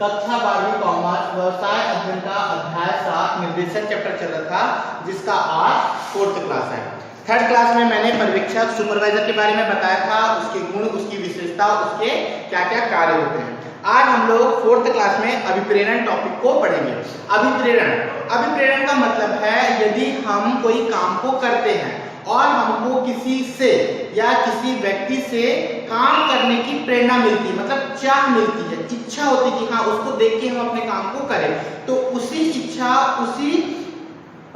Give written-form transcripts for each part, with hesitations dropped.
कक्षा 12वीं कॉमर्स व्यवसाय अध्ययन का अध्याय 7 निर्देशक चैप्टर चल रहा था, जिसका आज 4th क्लास है। 3rd क्लास में मैंने पर्यवेक्षक सुपरवाइजर के बारे में बताया था, उसके गुण, उसकी विशेषता, उसके क्या क्या कार्य होते हैं। आज हम लोग 4th क्लास में अभिप्रेरण टॉपिक को पढ़ेंगे। अभिप्रेरण का मतलब है यदि हम कोई काम को करते हैं और हमको किसी से या किसी व्यक्ति से काम करने की प्रेरणा मिलती है, मतलब चाह मिलती है, इच्छा होती है कि हाँ उसको देख के हम अपने काम को करें, तो उसी इच्छा, उसी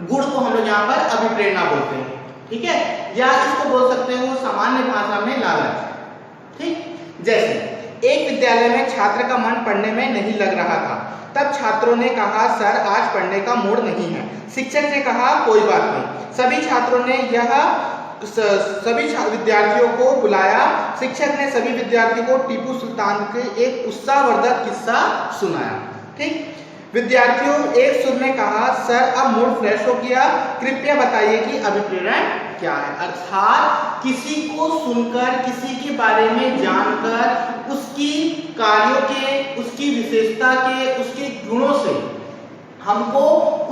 गुण को हम लोग यहाँ पर अभिप्रेरणा बोलते हैं। ठीक है, या इसको बोल सकते हो सामान्य भाषा में लालच। ठीक, जैसे एक विद्यालय में छात्र का मन पढ़ने में नहीं लग रहा था, तब छात्रों ने कहा सर आज पढ़ने का मूड नहीं है। शिक्षक ने कहा कोई बात नहीं। सभी छात्रों ने सभी विद्यार्थियों को बुलाया। शिक्षक ने सभी विद्यार्थियों को टीपू सुल्तान के एक उत्साहवर्धक किस्सा सुनाया। ठीक, विद्यार्थियों एक सुर में कहा सर अब मूड फ्रेश हो गया, कृपया बताइए कि अभिप्रेरण क्या है। अर्थात किसी को सुनकर, किसी के बारे में जानकर, उसकी कार्यों के, उसकी विशेषता के, उसके गुणों से हमको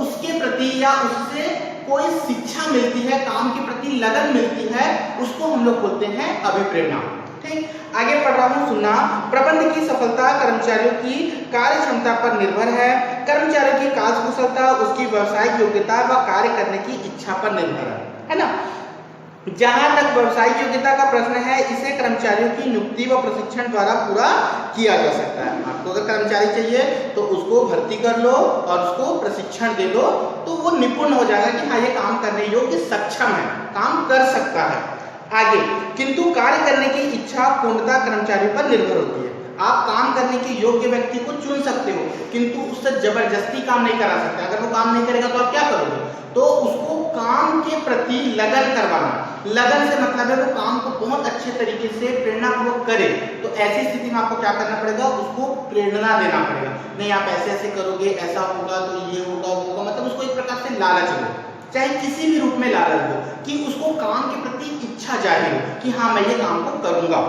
उसके प्रति या उससे कोई शिक्षा मिलती है, काम के प्रति लगन मिलती है, उसको हम लोग बोलते हैं अभिप्रेरणा। ठीक, आगे पढ़ रहा हूं, सुनना। प्रबंध की सफलता कर्मचारियों की कार्य क्षमता पर निर्भर है। कर्मचारियों की कार्यकुशलता उसकी व्यावसायिक योग्यता व कार्य करने की इच्छा पर निर्भर है ना। जहां तक व्यावसायिक योग्यता का प्रश्न है, इसे कर्मचारियों की नियुक्ति व प्रशिक्षण द्वारा पूरा किया जा सकता है। आपको अगर कर्मचारी चाहिए तो उसको भर्ती कर लो और उसको प्रशिक्षण दे दो, तो वो निपुण हो जाएगा कि हाँ ये काम करने योग्य, सक्षम है, काम कर सकता है। आगे, किंतु कार्य करने की इच्छा पूर्णतः कर्मचारियों पर निर्भर होती है। आप काम करने के योग्य व्यक्ति को चुन सकते हो, किंतु उससे जबरदस्ती काम नहीं करा सकते। अगर वो काम नहीं करेगा तो आप क्या करोगे? तो उसको काम के प्रति लगन करवाना। लगन से मतलब है वो काम को बहुत अच्छे तरीके से प्रेरणापूर्वक करे। तो ऐसी स्थिति में आपको क्या करना पड़ेगा? उसको प्रेरणा देना पड़ेगा। नहीं आप ऐसे ऐसे करोगे, ऐसा होगा तो ये होगा, वो होगा, मतलब उसको एक प्रकार से लालच हो, चाहे किसी भी रूप में लालच हो, कि उसको काम के प्रति इच्छा जाहिर हो कि हाँ मैं ये काम को करूंगा।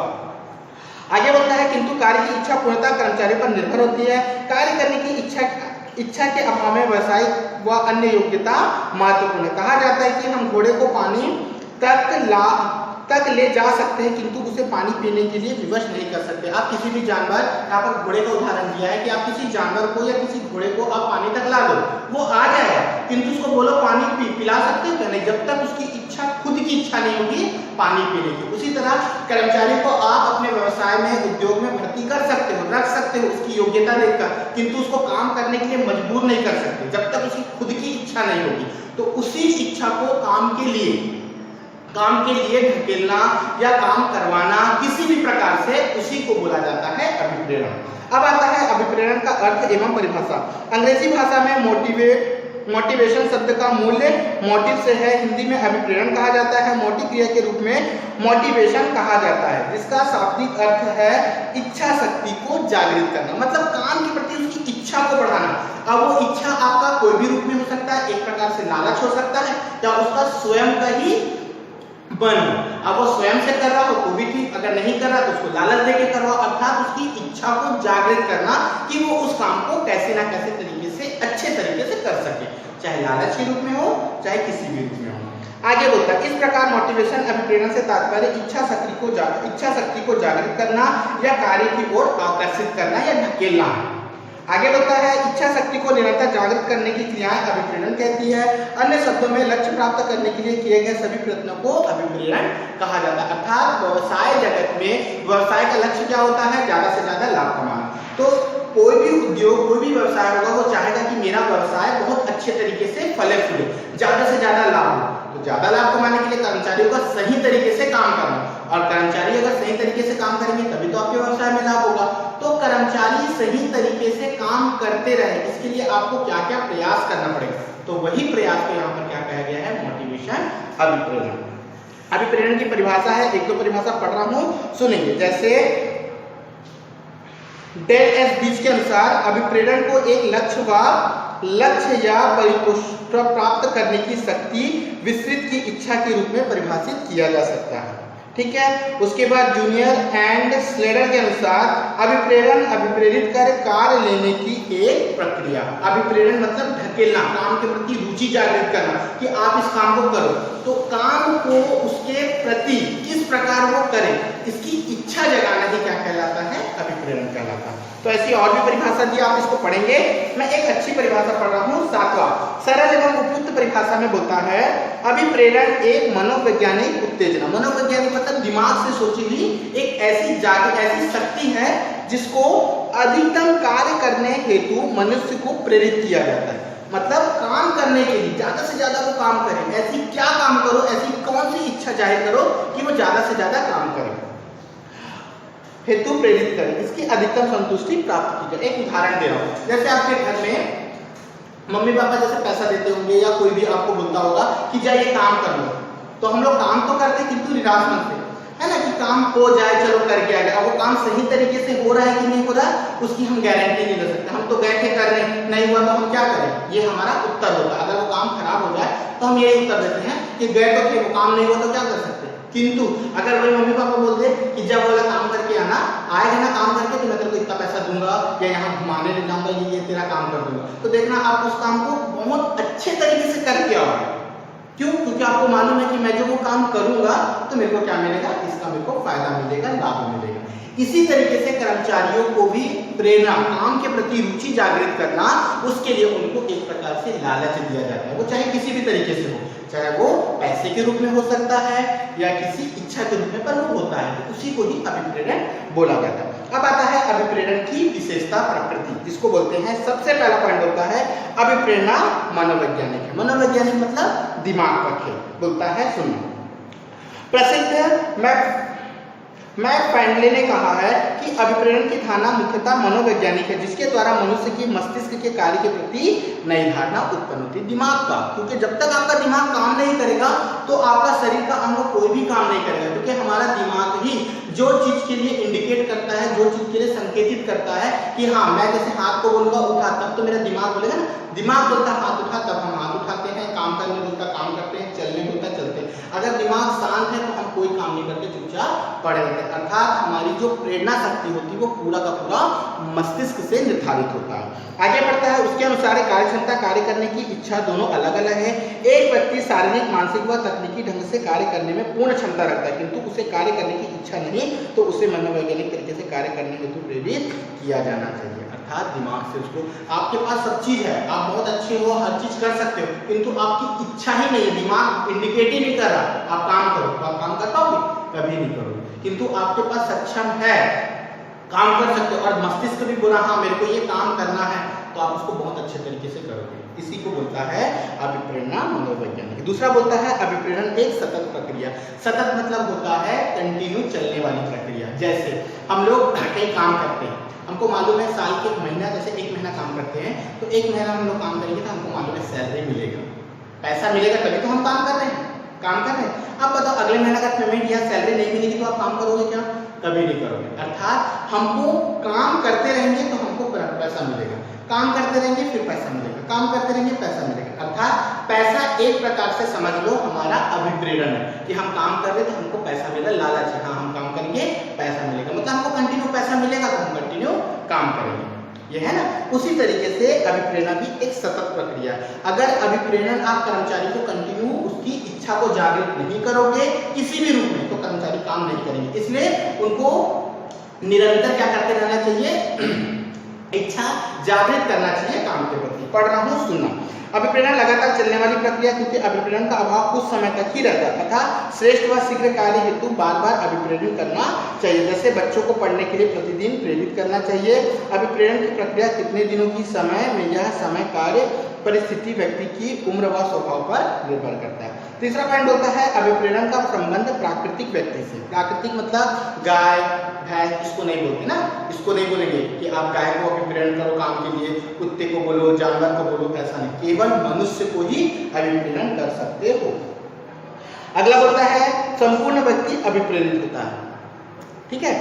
आगे बोलता है किंतु कार्य की इच्छा पूर्णतः कर्मचारी पर निर्भर होती है। कार्य करने की इच्छा के अभाव में व्यावसायिक व अन्य योग्यता महत्वपूर्ण है। कहा जाता है कि हम घोड़े को पानी तक ले जा सकते हैं, किंतु उसे पानी पीने के लिए विवश नहीं कर सकते। आप किसी भी जानवर, यहाँ पर घोड़े का उदाहरण दिया है कि आप किसी जानवर को या किसी घोड़े को आप पानी तक ला दो, वो आ जाएगा, किंतु उसको बोलो पानी पिला सकते हो क्या? नहीं, जब तक उसकी इच्छा, खुद की इच्छा नहीं होगी पानी पीने की। उसी तरह कर्मचारी को आप अपने व्यवसाय में, उद्योग में भर्ती कर सकते हो, रख सकते हो उसकी योग्यता देखकर, किंतु उसको काम करने के लिए मजबूर नहीं कर सकते जब तक उसकी खुद की इच्छा नहीं होगी। तो उसी इच्छा को काम के लिए ढकेलना या काम करवाना किसी भी प्रकार से, उसी को बोला जाता है अभिप्रेरण। अब आता है अभिप्रेरण का अर्थ एवं परिभाषा। अंग्रेजी भाषा में मोटिवेशन शब्द का मूल्य मोटिव से है। हिंदी में अभिप्रेरण कहा जाता है, मोटिव क्रिया के रूप में मोटिवेशन कहा जाता है, जिसका शाब्दिक अर्थ है इच्छा शक्ति को जागृत करना, मतलब काम के प्रति उसकी इच्छा को बढ़ाना। अब वो इच्छा आपका कोई भी रूप में हो सकता है, एक प्रकार से लालच हो सकता है, या उसका स्वयं का ही बन। अब वो स्वयं से कर रहा हो तो भी ठीक, अगर नहीं कर रहा तो उसको लालच देके करवाओ। अर्थात उसकी इच्छा को जागृत करना कि वो उस काम को कैसे ना कैसे तरीके से, अच्छे तरीके से कर सके, चाहे लालच के रूप में हो, चाहे किसी भी रूप में हो। आगे बोलता है इस प्रकार मोटिवेशन अभिप्रेरण से तात्पर्य इच्छा शक्ति को जागृत करना या कार्य की ओर आकर्षित करना या धकेलना है। आगे बोलता है इच्छा शक्ति को निरंतर जागृत करने की क्रियाएं अभिप्रेरण कहती है। अन्य शब्दों में लक्ष्य प्राप्त करने के लिए किए गए सभी प्रयत्नों को अभिप्रेरण कहा जाता है। अर्थात व्यवसाय जगत में व्यवसाय का लक्ष्य क्या होता है? ज्यादा से ज्यादा लाभ कमाना। तो कोई भी उद्योग, कोई भी व्यवसाय होगा, वो चाहेगा कि मेरा व्यवसाय बहुत अच्छे तरीके से फले फूले, ज्यादा से ज्यादा लाभ हो। तो ज्यादा लाभ कमाने के लिए कर्मचारियों का सही तरीके से काम करना, और कर्मचारी अगर सही तरीके से काम करेंगे तभी तो आपके व्यवसाय में लाभ होगा। तो कर्मचारी सही तरीके से काम करते रहे, इसके लिए आपको क्या क्या प्रयास करना पड़ेगा। तो वही प्रयास को यहाँ पर क्या कहा गया है? मोटिवेशन अभिप्रेरण। अभिप्रेरण की परिभाषा है, एक दो परिभाषा पढ़ रहा हूँ, सुनेंगे। जैसे डेल एस बीच के अनुसार अभिप्रेरण को एक लक्ष्य या परिपुष्ट प्राप्त करने की शक्ति, विस्तृत की इच्छा के रूप में परिभाषित किया जा सकता है। ठीक है। उसके बाद जूनियर एंड स्लेडर के अनुसार अभिप्रेरण अभिप्रेरित कर कार्य लेने की एक प्रक्रिया। अभिप्रेरण मतलब धकेलना, काम के प्रति रुचि जागृत करना कि आप इस काम को करो, तो काम को उसके प्रति किस प्रकार वो करें, इसकी इच्छा जगाना ही क्या कहलाता है, अभिप्रेरण कहलाता है। तो ऐसी और भी परिभाषा दी, आप इसको पढ़ेंगे। मैं एक अच्छी परिभाषा पढ़ रहा हूँ, 7वां सरल एवं उपयुक्त परिभाषा में बोलता है अभिप्रेरण एक मनोवैज्ञानिक उत्तेजना। मनोवैज्ञानिक मतलब दिमाग से सोची हुई एक ऐसी शक्ति है जिसको अधिकतम कार्य करने हेतु मनुष्य को प्रेरित किया जाता है। मतलब काम करने के लिए ज्यादा से ज्यादा वो काम करे, ऐसी क्या काम करो, ऐसी कौन सी इच्छा जाहिर करो कि वो ज्यादा से ज्यादा काम करे, हेतु प्रेरित करे, इसकी अधिकतम संतुष्टि प्राप्त की जाए। एक उदाहरण दे रहा हूं, जैसे आपके घर में मम्मी पापा जैसे पैसा देते होंगे या कोई भी आपको बोलता होगा कि जाइए काम कर लो, तो हम लोग काम तो करते किंतु निराश मन से, है ना, कि काम हो जाए, चलो करके आ गए। अब वो काम सही तरीके से हो रहा है कि नहीं हो रहा उसकी हम गारंटी नहीं ले सकते। हम तो गए थे कर रहे हैं, नहीं हुआ तो हम क्या करें, ये हमारा उत्तर होता है। अगर वो काम खराब हो जाए तो हम यही उत्तर देते हैं कि गए तो थे, वो काम नहीं हुआ तो क्या कर सकते। किंतु अगर वही मम्मी पापा बोलते कि जब बोला काम करके आना, आएगा ना काम करके तो मैं तेरे को इतना पैसा दूंगा या यहाँ घुमाने ले जाऊंगा, ये तेरा काम कर दूंगा, तो देखना आप उस काम को बहुत अच्छे तरीके से करके आओगे। क्यों? क्योंकि आपको मालूम है कि मैं जो वो काम करूंगा तो मेरे को क्या मिलेगा, इसका मेरे को फायदा मिलेगा, लाभ मिलेगा। इसी तरीके से कर्मचारियों को भी प्रेरणा, काम के प्रति रुचि जागृत करना, उसके लिए उनको एक प्रकार से लालच दिया जाता है। वो चाहे किसी भी तरीके से हो, चाहे वो पैसे के रूप में हो सकता है या किसी इच्छा के रूप में, पर वो होता है, तो उसी को ही अभिप्रेरण बोला जाता है। अब आता है अभिप्रेरण की विशेषता प्रकृति, जिसको बोलते हैं, सबसे पहला पॉइंट होता है अभिप्रेरणा मनोवैज्ञानिक है। मनोवैज्ञानिक मतलब दिमाग का खेल। बोलता है, सुनो, प्रसिद्ध मैक फैंडले ने कहा है कि अभिप्रेरण की धारणा मुख्यतः मनोवैज्ञानिक है, जिसके द्वारा मनुष्य की मस्तिष्क के कार्य के प्रति नई धारणा उत्पन्न होती है। दिमाग का, क्योंकि जब तक आपका दिमाग काम नहीं करेगा तो आपका शरीर का अंग कोई भी काम नहीं करेगा, क्योंकि हमारा दिमाग ही जो चीज के लिए इंडिकेट करता है, जो चीज के लिए संकेतित करता है कि हाँ, मैं जैसे हाथ को बोलूंगा उठा, तब तो मेरा दिमाग बोलेगा ना, दिमाग बोलता हाथ उठा तब हम हाथ उठाते हैं, काम करने बोलता काम करते हैं, चलने बोलता चलते हैं। अगर दिमाग शांत है तो हम कोई काम नहीं करते, चुपचाप पड़े रहते हैं। अर्थात हमारी जो प्रेरणा शक्ति होती है वो पूरा का पूरा मस्तिष्क से निर्धारित होता है। आगे बढ़ता है, उसके अनुसार कार्य क्षमता, कार्य करने की इच्छा दोनों अलग अलग है। एक व्यक्ति शारीरिक, मानसिक व तकनीकी ढंग से कार्य करने में पूर्ण क्षमता रखता है, किंतु उसे कार्य करने की इच्छा नहीं, तो उसे मनोवैज्ञानिक तरीके से कार्य करने हेतु प्रेरित किया जाना चाहिए। अर्थात दिमाग से उसको, आपके पास सब चीज है, आप बहुत अच्छे हो, हर चीज कर सकते हो, किंतु आपकी इच्छा ही नहीं है, दिमाग इंडिकेट ही नहीं कर रहा आप काम करो, तो आप काम कर पाओगे, कभी नहीं करोगे। किंतु आपके पास सक्षम है, काम कर सकते हो, और मस्तिष्क भी बोला हाँ मेरे को ये काम करना है, तो आप उसको बहुत अच्छे तरीके से करोगे। इसी को बोलता है अभिप्रेरणा मनोवैज्ञानिक। दूसरा बोलता है अभिप्रेरण एक सतत प्रक्रिया। सतत मतलब होता है कंटिन्यू चलने वाली प्रक्रिया। जैसे हम लोग कहीं काम करते हैं, हमको मालूम है साल के महीना, जैसे एक महीना काम करते हैं तो एक महीना हम लोग काम करेंगे तो हमको मालूम है सैलरी मिलेगा, पैसा मिलेगा, तभी तो हम काम कर रहे हैं, काम कर रहे हैं। अब बताओ अगले महीना का पेमेंट या सैलरी नहीं मिलेगी तो आप काम करोगे क्या? कभी नहीं करोगे। अर्थात हमको काम करते रहेंगे तो हमको पैसा मिलेगा, काम करते रहेंगे फिर पैसा मिलेगा, काम करते रहेंगे पैसा मिलेगा। अर्थात पैसा एक प्रकार से समझ लो हमारा अभिप्रेरण है कि हम काम कर रहे तो हमको पैसा मिलेगा, लालच है, हाँ हम काम करेंगे पैसा मिलेगा, मतलब हमको कंटिन्यू पैसा मिलेगा तो हम कंटिन्यू काम करेंगे, ये है ना। उसी तरीके से अभिप्रेरण भी एक सतत प्रक्रिया है। अगर अभिप्रेरण आप कर्मचारी को कंटिन्यू उसकी इच्छा को जागृत नहीं करोगे किसी भी रूप में, तो कर्मचारी काम नहीं करेंगे। इसलिए उनको निरंतर क्या करते रहना चाहिए, इच्छा जागृत करना चाहिए काम के प्रति। पढ़ रहा हूँ, सुनना। अभिप्रेरण लगातार चलने वाली प्रक्रिया, क्योंकि अभिप्रेरण का अभाव कुछ समय तक ही रहता है तथा श्रेष्ठ व शीघ्र कार्य हेतु बार बार अभिप्रेरण करना चाहिए। जैसे बच्चों को पढ़ने के लिए प्रतिदिन प्रेरित करना चाहिए। अभिप्रेरण की प्रक्रिया कितने दिनों की समय में, यह समय कार्य परिस्थिति व्यक्ति की उम्र व स्वभाव पर निर्भर करता है। तीसरा पॉइंट होता है अभिप्रेरण का संबंध प्राकृतिक व्यक्ति से। प्राकृतिक मतलब गाय भैंस, इसको नहीं बोलते ना, इसको नहीं बोलेंगे कि आप गाय को अभिप्रेरण करो काम के लिए, कुत्ते को बोलो, जानवर को बोलो, ऐसा नहीं, केवल मनुष्य को ही अभिप्रेरण कर सकते हो। अगला बोलता है संपूर्ण व्यक्ति अभिप्रेरित होता है, ठीक है।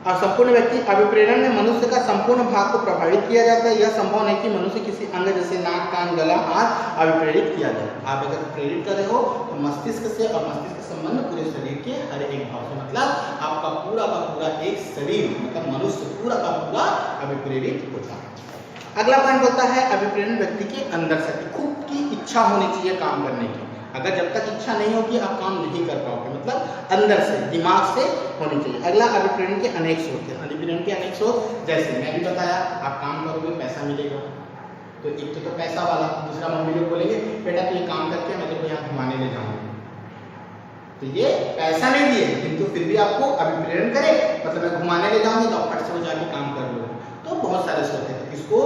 और संपूर्ण व्यक्ति अभिप्रेरण में मनुष्य का संपूर्ण भाग को प्रभावित किया जाता है। यह संभव नहीं कि मनुष्य किसी अंग जैसे नाक, कान, गला, हाथ अभिप्रेरित किया जाए। आप अगर प्रेरित कर रहे हो तो मस्तिष्क से, और मस्तिष्क का संबंध पूरे शरीर के हर एक भाव से, मतलब आपका पूरा का पूरा एक शरीर, मतलब मनुष्य पूरा का पूरा अभिप्रेरित होता है। अगला पॉइंट होता है अभिप्रेरण व्यक्ति के अंदर से, खुद की इच्छा होनी चाहिए काम करने की। अगर जब तक इच्छा नहीं होगी आप काम नहीं कर पाओगे, मतलब अंदर से, दिमाग से होनी चाहिए। अगला अभिप्रेरण के अनेक स्रोत है। अभिप्रेरण के अनेक स्रोत, जैसे मैं भी बताया, आप काम करोगे पैसा मिलेगा, तो एक तो पैसा वाला, दूसरा मम्मी लोग बोलेंगे बेटा तू ये काम करके मैं तेरे को यहाँ घुमाने ले जाऊंगा, तो ये पैसा नहीं दिए किंतु फिर भी आपको अभिप्रेरण करे, मतलब मैं घुमाने ले जाऊंगी तो आप फट से जाके काम कर लो। तो बहुत सारे स्रोत है। इसको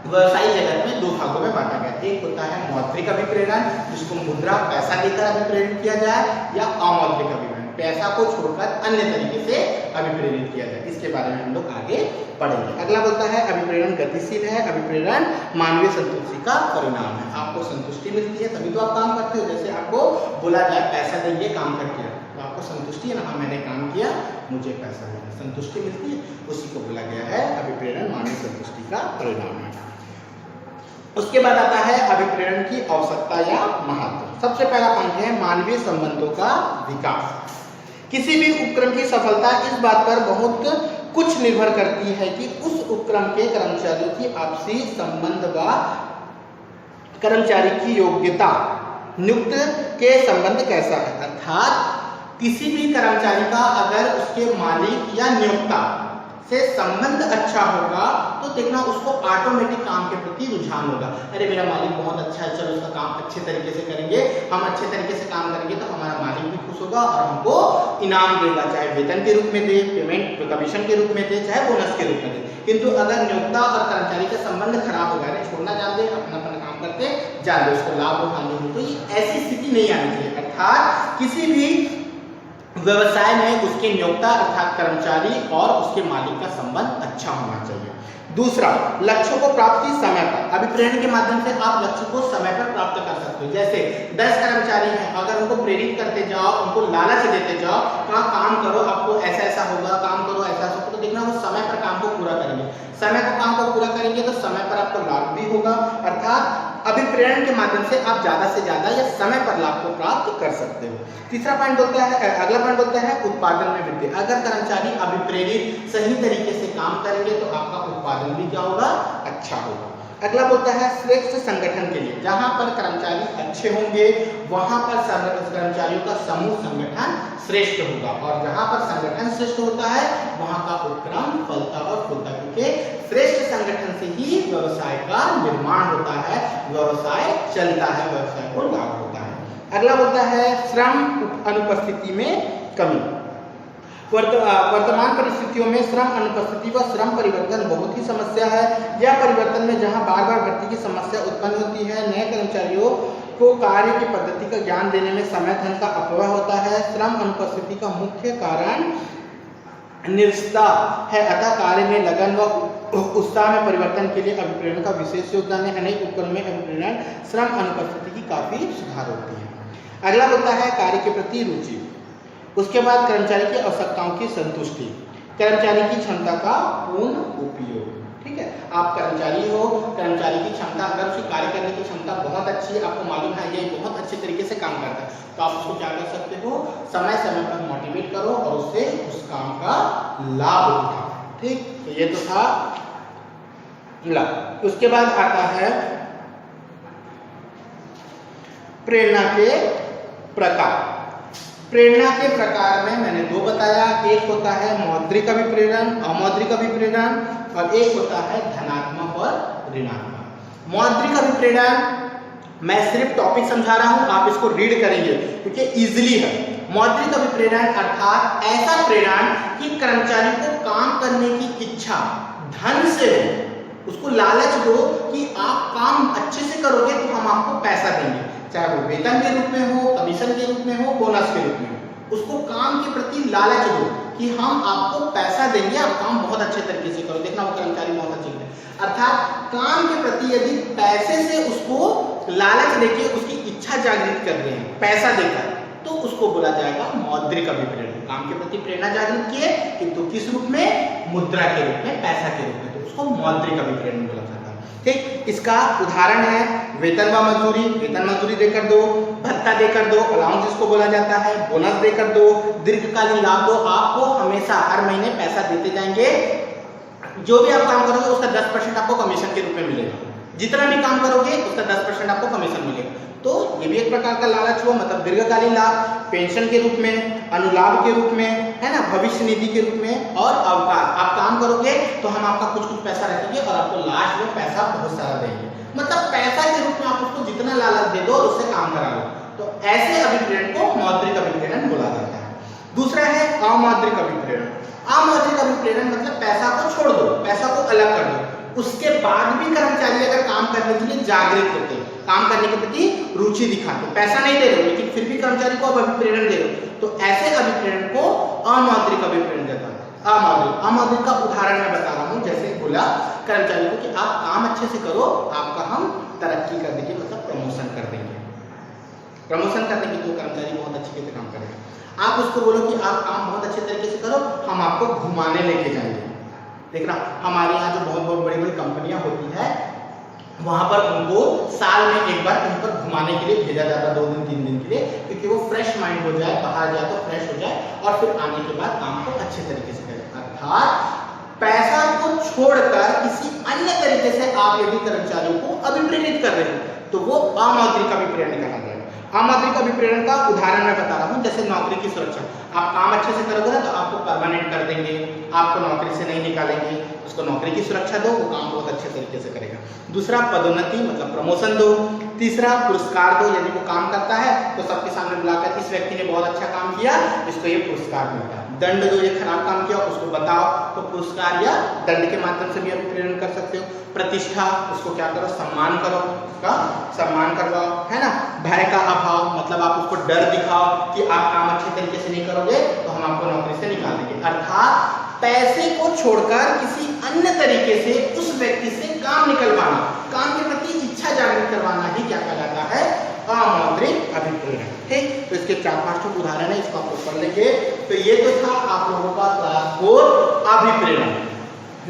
व्यवसायिक जगत में दो भागों में बांटा गया। एक होता है मौद्रिक अभिप्रेरण, जिसको मुद्रा पैसा देकर अभिप्रेरित किया जाए, या अमौद्रिक अभिप्रेरण, पैसा को छोड़कर अन्य तरीके से अभिप्रेरित किया जाए। इसके बारे में हम लोग आगे पढ़ेंगे। अगला बोलता है अभिप्रेरण गतिशील है। अभिप्रेरण मानवीय संतुष्टि का परिणाम है। आपको संतुष्टि मिलती है तभी तो आप काम करते हो। जैसे आपको बोला जाए पैसा देंगे काम करके, तो आपको संतुष्टि है ना, हाँ मैंने काम किया मुझे पैसा मिला, संतुष्टि मिलती है, उसी को बोला गया है अभिप्रेरण मानवीय संतुष्टि का परिणाम है। उसके बाद आता है अभिप्रेरण की आवश्यकता या महत्व। सबसे पहला पॉइंट है मानवीय संबंधों का विकास। किसी भी उपक्रम की सफलता इस बात पर बहुत कुछ निर्भर करती है कि उस उपक्रम के कर्मचारियों की आपसी संबंध व कर्मचारी की योग्यता, नियुक्त के संबंध कैसा है। अर्थात किसी भी कर्मचारी का अगर उसके मालिक या नियोक्ता से संबंध अच्छा होगा तो देखना उसको ऑटोमेटिक काम के प्रति रुझान होगा। अरे मेरा मालिक बहुत अच्छा है, चलो उसका काम अच्छे तरीके से करेंगे, हम अच्छे तरीके से काम करेंगे तो हमारा मालिक भी खुश होगा और हमको इनाम देगा, चाहे वेतन के रूप में दे, पेमेंट कमीशन के रूप में दे, चाहे बोनस के रूप में दे। किंतु अगर नियोक्ता और कर्मचारी का संबंध खराब होगा, अरे छोड़ना जान दे, अपना अपना काम करते जान दे, उसको लाभ उठाने हो, तो ये ऐसी स्थिति नहीं आनी चाहिए। अर्थात किसी भी व्यवसाय में उसके नियोक्ता अर्थात कर्मचारी और उसके मालिक का संबंध अच्छा होना चाहिए। दूसरा, लक्ष्यों को प्राप्ति समय पर। अभिप्रेरण के माध्यम से आप लक्ष्य को समय पर प्राप्त कर सकते हो। जैसे 10 कर्मचारी हैं, अगर उनको प्रेरित करते जाओ, उनको लालच देते जाओ, कहाँ काम करो आपको ऐसा ऐसा होगा, काम करो ऐसा ऐसा, तो देखना वो समय पर काम को पूरा करेंगे। समय को काम को पूरा करेंगे तो समय पर आपको लाभ भी होगा। अर्थात अभिप्रेरण के माध्यम से आप ज्यादा से ज्यादा या समय पर लाभ को प्राप्त कर सकते हो। तीसरा पॉइंट होता है, अगला पॉइंट होता है उत्पादन में वृद्धि। अगर कर्मचारी अभिप्रेरित सही तरीके से काम करेंगे तो आपका उत्पादन भी क्या होगा, अच्छा होगा। अगला बोलता है श्रेष्ठ संगठन के लिए। जहां पर कर्मचारी अच्छे होंगे वहां पर कर्मचारियों का समूह संगठन श्रेष्ठ होगा, और जहां पर संगठन श्रेष्ठ होता है वहां का उपक्रम फलता और फूलता, क्योंकि श्रेष्ठ संगठन से ही व्यवसाय का निर्माण होता है, व्यवसाय चलता है, व्यवसाय को लाभ होता है। अगला बोलता है श्रम अनुपस्थिति में कमी। वर्तमान परिस्थितियों में श्रम अनुपस्थिति व श्रम परिवर्तन बहुत ही समस्या है। यह परिवर्तन में जहां बार बार भर्ती की समस्या उत्पन्न होती है, नए कर्मचारियों को कार्य की पद्धति का ज्ञान देने में समय धन का अपव्यय होता है। श्रम अनुपस्थिति का मुख्य कारण निरस्ता है, अतः कार्य में लगन व उत्साह में परिवर्तन के लिए अभिप्रेरण का विशेष योगदान है। अनेक उपक्रम में अभिप्रेरण श्रम अनुपस्थिति की काफी सुधार होती है। अगला होता है कार्य के प्रति रुचि। उसके बाद कर्मचारी की आवश्यकताओं की संतुष्टि, कर्मचारी की क्षमता का पूर्ण उपयोग। ठीक है, आप कर्मचारी हो, कर्मचारी की क्षमता, अगर उसकी कार्य करने की क्षमता बहुत अच्छी है, आपको मालूम है ये बहुत अच्छे तरीके से काम करता है, तो आप उसको क्या कर सकते हो, समय समय पर मोटिवेट करो और उससे उस काम का लाभ उठाओ। ठीक, तो ये तो था लाभ। उसके बाद आता है प्रेरणा के प्रकार। प्रेरणा के प्रकार में मैंने दो बताया, एक होता है मौद्रिक अभिप्रेरण, अमौद्रिक अभिप्रेरण, और एक होता है धनात्मक और ऋणात्मक। मौद्रिक अभिप्रेरण मैं सिर्फ टॉपिक समझा रहा हूं, आप इसको रीड करेंगे क्योंकि इजीली है। मौद्रिक अभिप्रेरण अर्थात ऐसा प्रेरण कि कर्मचारी को काम करने की इच्छा धन से हो, उसको लालच दो कि आप काम अच्छे से करोगे तो हम आपको पैसा देंगे, चाहे वो वेतन के रूप में हो, कमीशन के रूप में हो, बोनस के रूप में हो। उसको काम के प्रति लालच दो कि हम आपको पैसा देंगे, आप काम बहुत अच्छे तरीके से करो, देखना वो कर्मचारी बहुत अच्छे से। अर्थात काम के प्रति यदि पैसे से उसको लालच देके उसकी इच्छा जागृत कर रहे हैं पैसा देकर, तो उसको बोला जाएगा मौद्रिक अभिप्रेरण। काम के प्रति प्रेरणा जागृत किए, किंतु किस रूप में? मुद्रा के रूप में, पैसा के रूप में, तो उसको मौद्रिक अभिप्रेरण बोला जाता है। ठीक, इसका उदाहरण है वेतन व मजदूरी, वेतन मजदूरी देकर दो, भत्ता देकर दो, अलाउंस जिसको बोला जाता है, बोनस देकर दो, दीर्घकालीन लाभ दो, आपको हमेशा हर महीने पैसा देते जाएंगे, जो भी आप काम करोगे उसका 10% आपको कमीशन के रूप में मिलेगा, जितना भी काम करोगे उसका 10% आपको कमीशन मिलेगा। तो ये भी एक प्रकार का लालच हुआ, मतलब दीर्घकालीन लाभ, पेंशन के रूप में, अनुलाभ के रूप में, है ना, भविष्य निधि के रूप में, और अवकाश, आप काम करोगे तो हम आपका कुछ पैसा रखेंगे और आपको लास्ट में पैसा बहुत सारा देंगे, मतलब पैसा के रूप में आप उसको जितना लालच दे दो और उससे काम करा लो। तो ऐसे अभिप्रेरण को मौद्रिक अभिप्रेरण बोला जाता है। दूसरा है अमौद्रिक अभिप्रेरण। अमौद्रिक अभिप्रेरण मतलब पैसा को छोड़ दो, पैसा को अलग कर दो, उसके बाद भी कर्मचारी अगर काम करने के लिए जागृत होते, काम करने के प्रति रुचि दिखाते, पैसा नहीं दे रहे लेकिन फिर भी कर्मचारी को अभिप्रेरण दे रहे, तो ऐसे अभिप्रेरण को अमौद्रिक अभिप्रेरण कहता है। अमौद्रिक का उदाहरण मैं बता रहा हूँ, जैसे बोला कर्मचारी को कि आप काम अच्छे से करो, आपका हम तरक्की कर देंगे, मतलब प्रमोशन कर देंगे। प्रमोशन करने के लिए कर्मचारी बहुत अच्छे से काम करेगा। आप उसको बोलो कि आप काम बहुत अच्छे तरीके से करो, हम आपको घुमाने लेके जाएंगे। देखना, हमारे यहाँ जो बहुत बहुत बड़ी बड़ी कंपनियां होती है, वहां पर उनको साल में एक बार कहीं पर घुमाने के लिए भेजा जाता है, 2 दिन 3 दिन के लिए, क्योंकि वो फ्रेश माइंड हो जाए, बाहर जाए तो फ्रेश हो जाए और फिर आने के बाद काम को अच्छे तरीके से करे। अर्थात पैसा को छोड़कर किसी अन्य तरीके से आप यदि कर्मचारियों को अभिप्रेरित कर रहे हो तो वो अमौद्रिक अभिप्रेरण कहा जाएगा। अमौद्रिक अभिप्रेरण का उदाहरण मैं बता रहा हूँ, जैसे नौकरी की सुरक्षा, आप काम अच्छे से करोगे ना तो आपको परमानेंट कर देंगे, आपको नौकरी से नहीं निकालेंगे, उसको नौकरी की सुरक्षा दो, वो काम बहुत अच्छे तरीके से करेगा। दूसरा पदोन्नति मतलब प्रमोशन दो। तीसरा पुरस्कार दो, यदि वो काम करता है तो सबके सामने बुलाकर इस व्यक्ति ने बहुत अच्छा काम किया, इसको ये पुरस्कार मिलता है। दंड दो, ये खराब काम किया उसको बताओ, तो पुरस्कार या दंड के माध्यम से भी अभिप्रेरण कर सकते हो। प्रतिष्ठा, उसको क्या करो, सम्मान करो, उसका सम्मान करवाओ, है ना। भय का अभाव मतलब आप उसको डर दिखाओ कि आप काम अच्छे तरीके से नहीं करोगे तो हम आपको नौकरी से निकाल देंगे। अर्थात पैसे को छोड़कर किसी अन्य तरीके से उस व्यक्ति से काम निकलवाना, काम के प्रति इच्छा जागृत करवाना ही क्या कहलाता है, अमौद्रिक अभिप्रेरण। ठीक, तो इसके 4-5 उदाहरण है, इसको आप लोग पढ़ लेंगे। तो ये तो था आप लोगों का क्लास 4 अभिप्रेरण।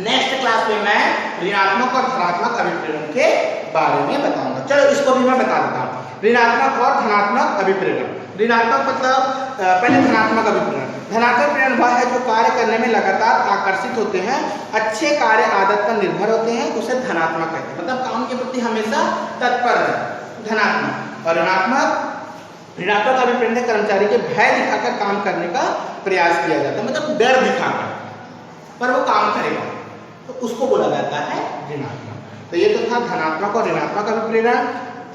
नेक्स्ट क्लास में मैं ऋणात्मक और धनात्मक अभिप्रेरण के बारे में बताऊंगा। चलो इसको भी मैं बता देता हूँ, ऋणात्मक और धनात्मक अभिप्रेरण। ऋणात्मक मतलब पहले धनात्मक अभिप्रेरण। धनात्मक अभिप्रेरण वह है जो कार्य करने में लगातार आकर्षित होते हैं, अच्छे कार्य आदत पर निर्भर होते हैं, उसे धनात्मक कहते हैं, मतलब काम के प्रति हमेशा तत्पर है, धनात्मक। और ऋणात्मक अभिप्रेरण में कर्मचारी के भय दिखाकर काम करने का प्रयास किया जाता है, मतलब डर दिखाकर पर वो काम करेगा, तो उसको बोला जाता है ऋणात्मक। तो ये तो था धनात्मक और ऋणात्मक अभिप्रेरण।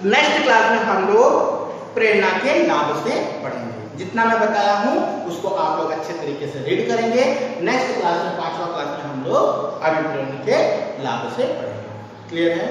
नेक्स्ट क्लास में हम लोग प्रेरणा के लाभ से पढ़ेंगे। जितना मैं बताया हूँ उसको आप लोग अच्छे तरीके से रीड करेंगे। नेक्स्ट क्लास में 5वां क्लास में हम लोग अभिप्रेरण के लाभ से पढ़ेंगे। क्लियर है?